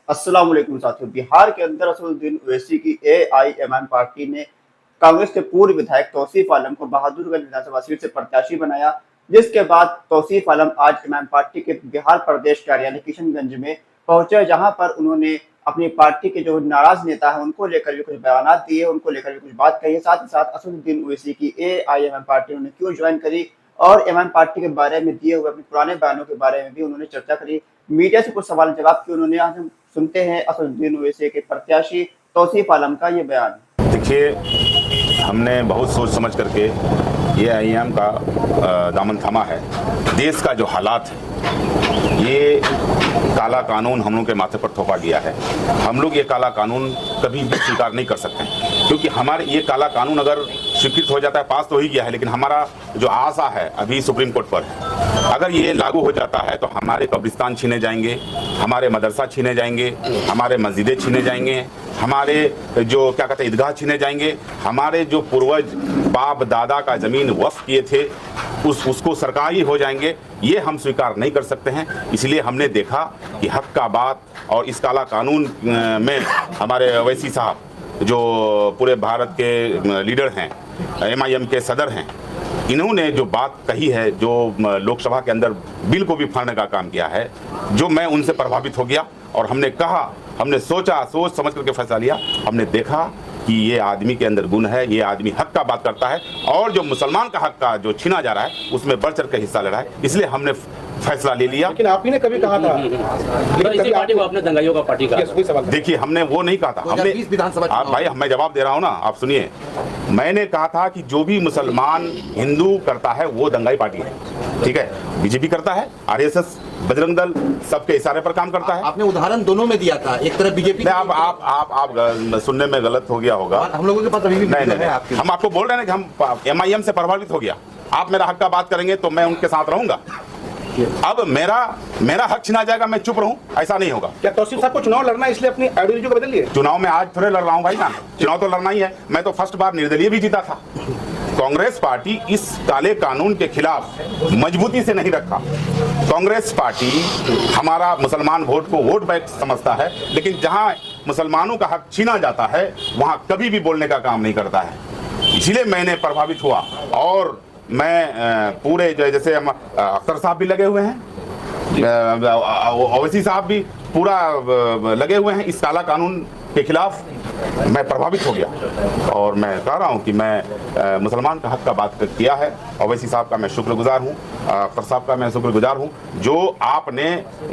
अस्सलाम वालेकुम साथियों। बिहार के अंदर असदुद्दीन ओवैसी की एआईएमआईएम पार्टी ने कांग्रेस के पूर्व विधायक तौसीफ आलम को बहादुरगंज विधानसभा सीट से प्रत्याशी बनाया, जिसके बाद तौसीफ आलम आज एमआईएम पार्टी के बिहार प्रदेश कार्यालय किशनगंज में पहुंचे, जहां पर उन्होंने अपनी पार्टी के जो नाराज नेता है उनको लेकर भी कुछ बयान दिए, उनको लेकर भी कुछ बात कही है। साथ ही साथ असदुद्दीन ओवैसी की एआईएमआईएम पार्टी उन्होंने क्यों ज्वाइन करी और एमआईएम पार्टी के बारे में दिए हुए अपने पुराने बयानों के बारे में भी उन्होंने चर्चा करी। मीडिया से कुछ सवाल जवाब किए उन्होंने। आज हम सुनते हैं असदुद्दीन ओवैसी के प्रत्याशी तौसीफ आलम का ये बयान। देखिए, हमने बहुत सोच समझ करके ये आईएम का दामन थामा है। देश का जो हालात है, ये काला कानून हम लोग के माथे पर थोपा गया है। हम लोग ये काला कानून कभी भी स्वीकार नहीं कर सकते, क्योंकि हमारे ये काला कानून अगर स्वीकृत हो जाता है, पास तो ही गया है, लेकिन हमारा जो आशा है अभी सुप्रीम कोर्ट पर है। अगर ये लागू हो जाता है तो हमारे कब्रिस्तान छीने जाएंगे, हमारे मदरसा छीने जाएंगे, हमारे मस्जिदें छीने जाएंगे, हमारे जो क्या कहते हैं ईदगाह छीने जाएंगे, हमारे जो पूर्वज बाप दादा का जमीन वक्फ किए थे उसको सरकारी हो जाएंगे। ये हम स्वीकार नहीं कर सकते हैं। इसलिए हमने देखा कि हक का बात और इस काला कानून में हमारे ओवैसी साहब जो पूरे भारत के लीडर हैं, एमआईएम के सदर हैं, इन्होंने जो बात कही है, जो लोकसभा के अंदर बिल को भी फाड़ने का काम किया है, जो मैं उनसे प्रभावित हो गया। और हमने कहा, हमने सोचा, सोच समझ करके फैसला लिया। हमने देखा कि ये आदमी के अंदर गुण है, ये आदमी हक का बात करता है और जो मुसलमान का हक का जो छीना जा रहा है उसमें बढ़ चढ़ कर हिस्सा ले रहा है। इसलिए हमने फैसला ले लिया। लेकिन आप ही ने कभी कहा था इसी पार्टी को आपने दंगाइयों का पार्टी कहा। देखिए, हमने वो नहीं कहा था। हमने आप भाई, मैं जवाब दे रहा हूँ ना, आप सुनिए। मैंने कहा था कि जो भी मुसलमान हिंदू करता है वो दंगाई पार्टी है, ठीक है। बीजेपी करता है, आरएसएस, बजरंग दल सबके इशारे पर काम करता है। आपने उदाहरण दोनों में दिया था, एक तरफ बीजेपी। आप सुनने में गलत हो गया होगा। हम लोगों के पास अभी भी नहीं, हम आपको बोल रहे हैं कि हम एमआईएम से प्रभावित हो गया। आप मेरा हक का बात करेंगे तो मैं उनके साथ रहूंगा। अब मेरा हक छीना जाएगा, मैं चुप रहूं, ऐसा नहीं होगा। क्या तौसीफ साहब को चुनाव लड़ना है, इसलिए अपनी आइडियोलॉजी को बदल लिए? चुनाव में आज थोड़े लड़ रहा हूं भाई जान, चुनाव तो लड़ना ही है। मैं तो फर्स्ट बार निर्दलीय भी जीता था। कांग्रेस पार्टी इस काले कानून के खिलाफ मजबूती से नहीं रखा। कांग्रेस पार्टी हमारा मुसलमान वोट को वोट बैंक समझता है, लेकिन जहां मुसलमानों का हक छीना जाता है वहां कभी भी बोलने का काम नहीं करता है। इसीलिए मैंने प्रभावित हुआ। और मैं पूरे जैसे हम अख्तर साहब भी लगे हुए हैं, ओवैसी साहब भी पूरा लगे हुए हैं इस काला कानून के खिलाफ। मैं प्रभावित हो गया और मैं कह रहा हूं कि मैं मुसलमान का हक का बात किया है। ओवैसी साहब का मैं शुक्रगुजार हूं, अख्तर साहब का मैं शुक्रगुजार हूं, जो आपने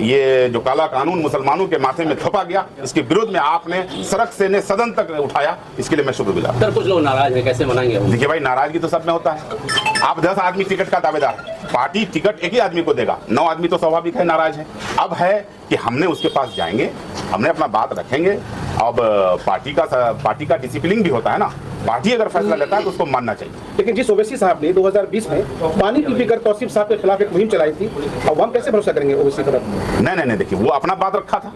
ये जो काला कानून मुसलमानों के माथे में थोपा गया, इसके विरोध में आपने सड़क से ने सदन तक उठाया, इसके लिए मैं शुक्रगुजार। सर, कुछ लोग नाराज हैं, कैसे मनाएंगे? देखिए भाई, नाराजगी तो सब में होता है। आप 10 आदमी टिकट का दावेदार है, पार्टी टिकट एक ही आदमी को देगा, 9 आदमी तो स्वाभाविक है नाराज है। अब है कि हमने उसके पास जाएंगे, हमने अपना बात रखेंगे। अब पार्टी का डिसिप्लिन भी होता है ना, पार्टी अगर फैसला लेता है तो उसको मानना चाहिए। लेकिन जिस ओवैसी साहब ने 2020 में पानी की फिक्र तौसीफ साहब के खिलाफ एक मुहिम चलाई थी, अब हम कैसे भरोसा करेंगे ओवैसी पर? नहीं, देखिए, वो अपना बात रखा था,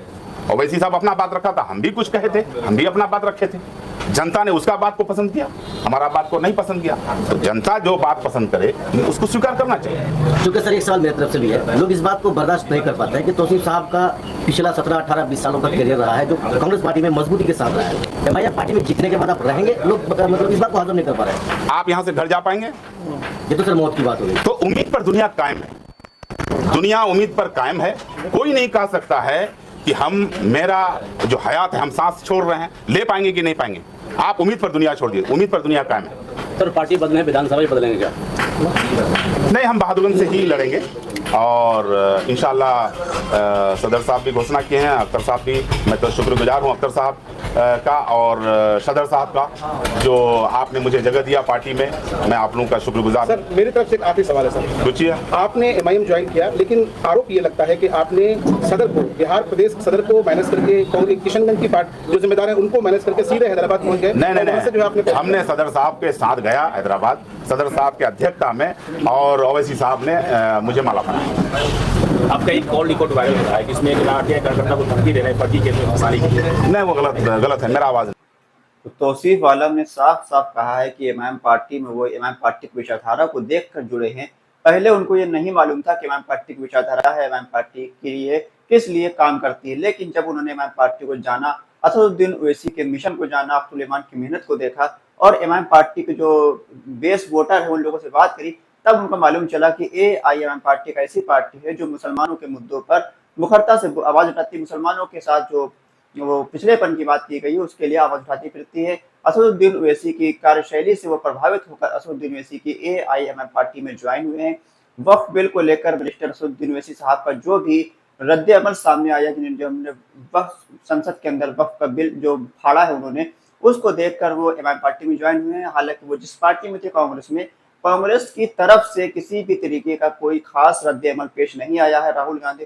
ओवैसी साहब अपना बात रखा था, हम भी कुछ कहे थे, हम भी अपना बात रखे थे। जनता ने उसका बात को पसंद किया, हमारा बात को नहीं पसंद किया। तो जनता जो बात पसंद करे उसको स्वीकार करना चाहिए। क्योंकि सर, एक सवाल मेरी तरफ से भी है, लोग इस बात को बर्दाश्त नहीं कर पाते हैं कि तौसीफ साहब का पिछला 17, 18, 20 सालों का करियर रहा है, जो कांग्रेस पार्टी में मजबूती के साथ रहा है। एमआईएम पार्टी में जीतने के बाद आप रहेंगे, लोग मतलब इस बात को हजम नहीं कर पा रहे हैं। आप यहाँ से घर जा पाएंगे? ये तो सर मौत की बात हो गई। तो उम्मीद पर दुनिया कायम है, दुनिया उम्मीद पर कायम है। कोई नहीं कह सकता है कि हम मेरा जो हयात है, हम सांस छोड़ रहे हैं, ले पाएंगे कि नहीं पाएंगे। आप उम्मीद पर दुनिया छोड़ दिए, उम्मीद पर दुनिया कायम है। सर, पार्टी बदले, विधानसभा ही बदलेंगे क्या? नहीं, हम बहादुरगंज से ही लड़ेंगे और इंशाल्लाह सदर साहब भी घोषणा किए हैं, अख्तर साहब भी। मैं तो शुक्रगुजार हूं अख्तर साहब का और सदर साहब का, जो आपने मुझे जगह दिया पार्टी में। मैं आप लोगों का शुक्रगुजार। सर, मेरी तरफ से एक आखिरी सवाल है सर। पूछिए। आपने एमआईएम ज्वाइन किया, लेकिन आरोप ये लगता है कि आपने सदर को, बिहार प्रदेश सदर को मैनेज करके किशनगंज की पार्टी जो जिम्मेदार है उनको मैनेज करके सीधे हैदराबाद पहुंच गए। नहीं, हमने सदर साहब के साथ गया हैदराबाद, सदर साहब की अध्यक्षता में, और ओवैसी साहब ने मुझे माला बनाया। आपका एक कॉल रिकॉर्ड वायरल हो रहा है, जिसमें एक लाठिया कार्यकर्ता को धमकी दे रहे हैं पति के हमारी। नहीं, वो गलत है, मेरा आवाज। तो तौसीफ आलम ने साफ साफ कहा है कि एमआईएम पार्टी में वो एमआईएम पार्टी की विचारधारा को देखकर जुड़े हैं। पहले उनको ये नहीं मालूम था कि एमआईएम पार्टी की विचारधारा है, एमआईएम पार्टी के लिए किस लिए काम करती है। लेकिन जब उन्होंने एमआईएम पार्टी को जाना, असदुद्दीन ओवैसी के मिशन को जाना, सुलेमान की मेहनत को देखा और एमआईएम पार्टी के जो बेस वोटर है उन लोगों से बात करी, तब उनको मालूम चला कि एआईएमआईएम पार्टी एक ऐसी पार्टी है जो मुसलमानों के मुद्दों पर मुखरता से आवाज उठाती है, मुसलमानों के साथ जो वो पिछड़ेपन की बात की गई है उसके लिए आवाज उठाती फिरती है। असदुद्दीन ओवैसी की कार्यशैली से वो प्रभावित होकर असदुद्दीन ओवैसी की एआईएमआईएम पार्टी में ज्वाइन हुए हैं। वक्फ बिल को लेकर बैरिस्टर असदुद्दीन ओवैसी साहब का जो भी रद्द अमल सामने आया, जो हमने वक्फ संसद के अंदर वक्फ का बिल जो फाड़ा है उन्होंने, उसको देखकर वो एमआईएम पार्टी में ज्वाइन हुए हैं। हालांकि वो जिस पार्टी में थे कांग्रेस में, कांग्रेस की तरफ से किसी भी तरीके का कोई खास रद्द अमल पेश नहीं आया है। राहुल गांधी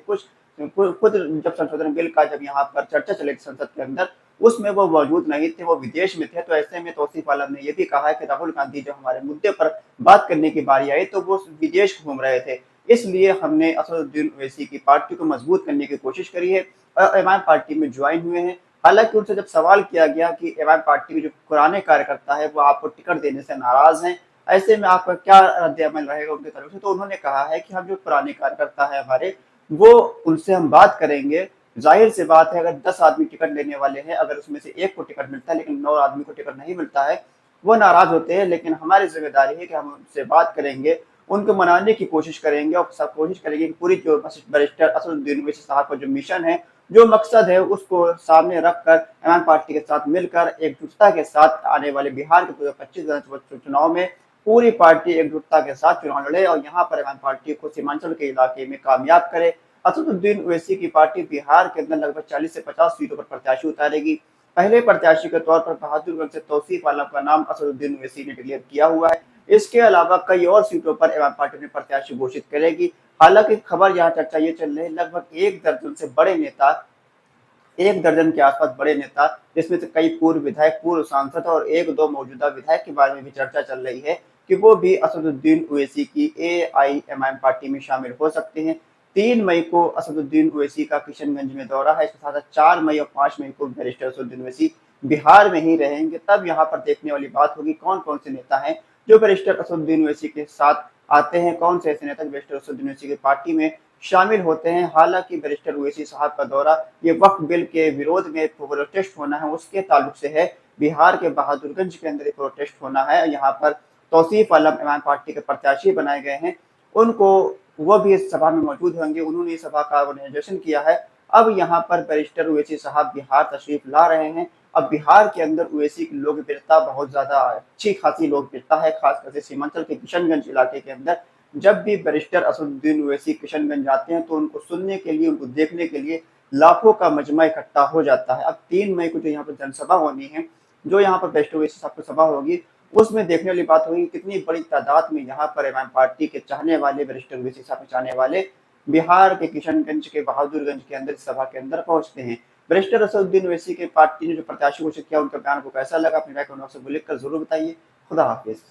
खुद जब संशोधन बिल का जब यहाँ पर चर्चा चली संसद के अंदर, उसमें वो मौजूद नहीं थे, वो विदेश में थे। तो ऐसे में तौसीफ आलम ने यह भी कहा है कि राहुल गांधी जब हमारे मुद्दे पर बात करने की बारी आई तो वो विदेश घूम रहे थे, इसलिए हमने असदुद्दीन ओवैसी की पार्टी को मजबूत करने की कोशिश करी है और एमआईएम पार्टी में ज्वाइन हुए हैं। हालांकि उनसे जब सवाल किया गया कि एमआईएम पार्टी के जो पुराने कार्यकर्ता है वो आपको टिकट देने से नाराज हैं, ऐसे में आपका क्या रद्द अमल रहेगा उनकी तरफ से, तो उन्होंने कहा है कि हम जो पुराने कार्यकर्ता है हमारे, वो उनसे हम बात करेंगे। जाहिर सी बात है, अगर 10 आदमी टिकट लेने वाले हैं, अगर उसमें से एक को टिकट मिलता है लेकिन 9 आदमी को टिकट नहीं मिलता है, वो नाराज होते हैं। लेकिन हमारी जिम्मेदारी है कि हम उनसे बात करेंगे, उनको मनाने की कोशिश करेंगे और सब कोशिश करेंगे कि पूरी जो बैरिस्टर असदुद्दीन ओवैसी साहब का जो मिशन है, जो मकसद है, उसको सामने रखकर एमआईएम पार्टी के साथ मिलकर एकजुटता के साथ आने वाले बिहार के 2025 विधानसभा चुनाव में पूरी पार्टी एकजुटता के साथ चुनाव लड़े और यहाँ पर एमआईएम पार्टी को सीमांचल के इलाके में कामयाब करे। असदुद्दीन ओवैसी की पार्टी बिहार के अंदर लगभग 40 से 50 सीटों पर प्रत्याशी उतारेगी। पहले प्रत्याशी के तौर पर बहादुरगंज से तौसीफ आलम का नाम असदुद्दीन ओवैसी ने डिक्लेयर किया हुआ है। इसके अलावा कई और सीटों पर एमआईएम पार्टी ने प्रत्याशी घोषित करेगी। हालांकि खबर यहाँ चर्चा ये चल रही है, लगभग 1 दर्जन से बड़े नेता, 1 दर्जन के आसपास बड़े नेता, जिसमें से कई पूर्व विधायक, पूर्व सांसद और 1-2 मौजूदा विधायक के बारे में भी चर्चा चल रही है कि वो भी असदुद्दीन ओवैसी की एआईएमआईएम पार्टी में शामिल हो सकते हैं। 3 मई को असदुद्दीन ओवैसी का किशनगंज में दौरा है। इसके साथ 4 मई और 5 मई को बैरिस्टर असदुद्दीन ओवैसी बिहार में ही रहेंगे। तब यहाँ पर देखने वाली बात होगी कौन कौन से नेता हैं जो बैरिस्टर असदुद्दीन ओवैसी के साथ आते हैं, कौन से ऐसे नेता बैरिस्टर असदुद्दीन ओवैसी की पार्टी में शामिल होते हैं। हालांकि बैरिस्टर ओवैसी साहब का दौरा ये वक्फ बिल के विरोध में प्रोटेस्ट होना है, उसके ताल्लुक से है। बिहार के बहादुरगंज के अंदर प्रोटेस्ट होना है। यहाँ पर तौसीफ आलम एमआईएम पार्टी के प्रत्याशी बनाए गए हैं, उनको वो भी इस सभा में मौजूद होंगे, उन्होंने इस सभा का ऑर्गेनाइजेशन किया है। अब यहाँ पर बैरिस्टर ओवैसी साहब बिहार तशरीफ ला रहे हैं। अब बिहार के अंदर ओवैसी की लोकप्रियता बहुत ज्यादा अच्छी खासी लोकप्रियता है, खासकर से सीमांचल के किशनगंज इलाके के अंदर। जब भी बैरिस्टर असदुद्दीन ओवैसी किशनगंज जाते हैं तो उनको सुनने के लिए, उनको देखने के लिए लाखों का मजमा इकट्ठा हो जाता है। अब 3 मई को जो यहाँ पर जनसभा होनी है, जो यहाँ पर बैरिस्टर ओवैसी साहब की सभा होगी, उसमें देखने वाली बात होगी कितनी बड़ी तादाद में यहाँ पर एमआईएम पार्टी के चाहने वाले, बैरिस्टर ओवैसी साहब के चाहने वाले बिहार के किशनगंज के बहादुरगंज के अंदर सभा के अंदर पहुंचते हैं। बैरिस्टर असदुद्दीन ओवैसी के पार्टी ने जो प्रत्याशी घोषित किया, उनका बयान को कैसा लगा, अपनी राय कमेंट बॉक्स में लिखकर जरूर बताइए। खुदा हाफिज।